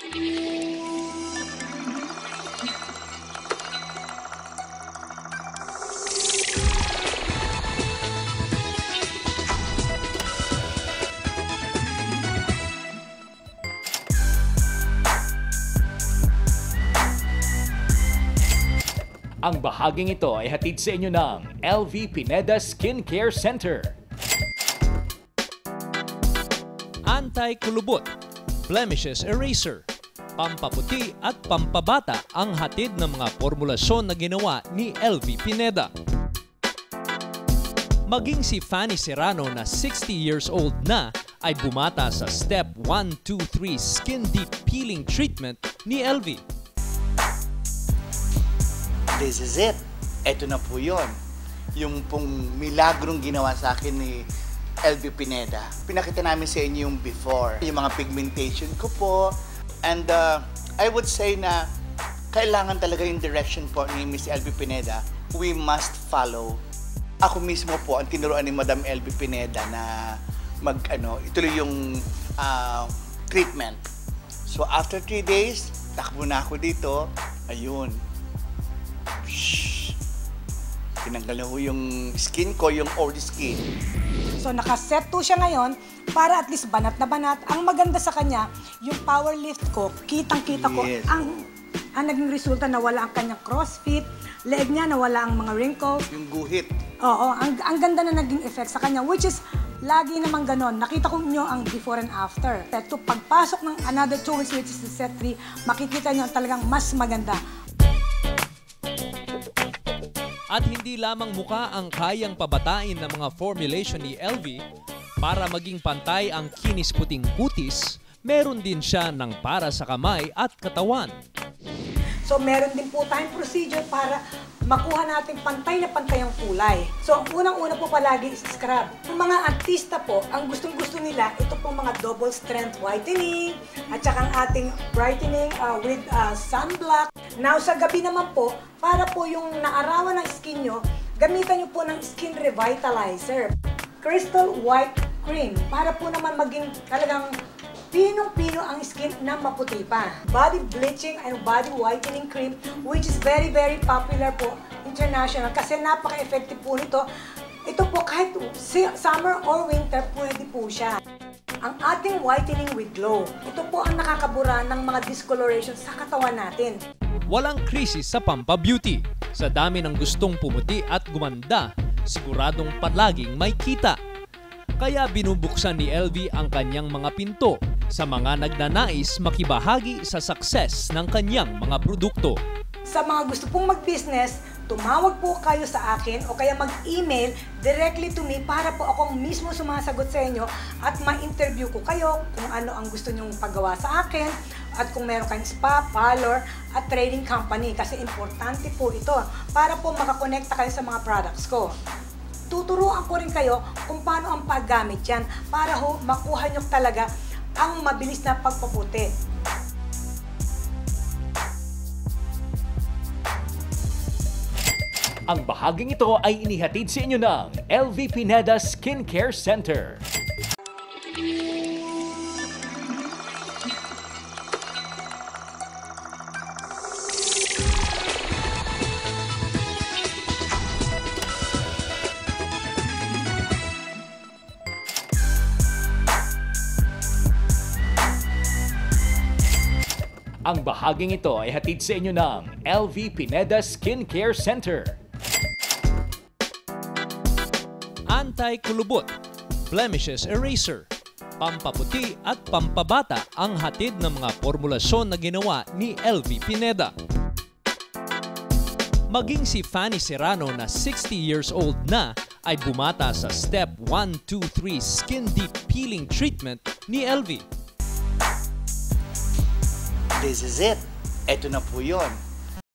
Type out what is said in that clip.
Ang bahaging ito ay hatid sa inyo ng LV Pineda Skincare Center. Anti-kulubot, blemishes eraser, pampaputi at pampabata ang hatid ng mga formulasyon na ginawa ni LV Pineda. Maging si Fanny Serrano na 60 years old na ay bumata sa Step 1, 2, 3 Skin Deep Peeling Treatment ni LV. This is it. Ito na po yun. Yung pong milagrong ginawa sa akin ni LV Pineda. Pinakita namin sa inyo yung before. Yung mga pigmentation ko po. And I would say na kailangan talaga yung direction po ni Miss LV Pineda. We must follow. Ako mismo po ang tinuruan ni Madam LV Pineda na ituloy yung treatment. So after 3 days, takbo na ako dito. Ayun. Tinanggal na ho yung skin ko, yung old skin. So nakaset to siya ngayon para at least banat na banat. Ang maganda sa kanya, yung power lift ko, kitang-kita ko, ang naging resulta na wala ang kanyang crossfit, leg niya nawala ang mga wrinkles. Yung guhit. Oo, ang ganda na naging effect sa kanya, which is lagi naman ganon. Nakita ko nyo ang before and after. Pero pagpasok ng another 2 weeks, which is the set 3, makikita nyo talagang mas maganda. At hindi lamang muka ang kayang pabatain ng mga formulation ni LV, para maging pantay ang kinis puting kutis, meron din siya ng para sa kamay at katawan. So meron din po tayong procedure para makuha natin pantay na pantay ang kulay. So unang-una po palagi is scrub. Yung mga artista po, ang gustong-gusto nila, ito pong mga double strength whitening at saka ang ating brightening with sunblock. Now sa gabi naman po, para po yung naarawan ng skin nyo, gamitan nyo po ng skin revitalizer. Crystal White Cream, para po naman maging talagang pinong-pino ang skin na maputi pa. Body bleaching and body whitening cream, which is very popular po international kasi napaka-effective po nito. Ito po kahit summer or winter, pwede po siya. Ang ating whitening with glow, ito po ang nakakabura ng mga discoloration sa katawan natin. Walang krisis sa Pampa-Beauty. Sa dami ng gustong pumuti at gumanda, siguradong palaging may kita. Kaya binubuksan ni LV ang kanyang mga pinto sa mga nagnanais makibahagi sa success ng kanyang mga produkto. Sa mga gusto pong mag-business, tumawag po kayo sa akin o kaya mag-email directly to me para po akong mismo sumasagot sa inyo at ma-interview ko kayo kung ano ang gusto nyong paggawa sa akin at kung meron kayong spa, parlor at trading company kasi importante po ito para po makakonekta kayo sa mga products ko. Tuturuan ko rin kayo kung paano ang paggamit yan para makuha nyo talaga ang mabilis na pagpaputi. Ang bahaging ito ay inihatid sa inyo ng LV Pineda Skincare Center. Ang bahaging ito ay hatid sa inyo ng LV Pineda Skincare Center. Anti-kulubot, blemishes eraser, pampaputi at pampabata ang hatid ng mga formulasyon na ginawa ni LV Pineda. Maging si Fanny Serrano na 60 years old na ay bumata sa Step 1, 2, 3 Skin Deep Peeling Treatment ni LV. This is it. Ito na po yun.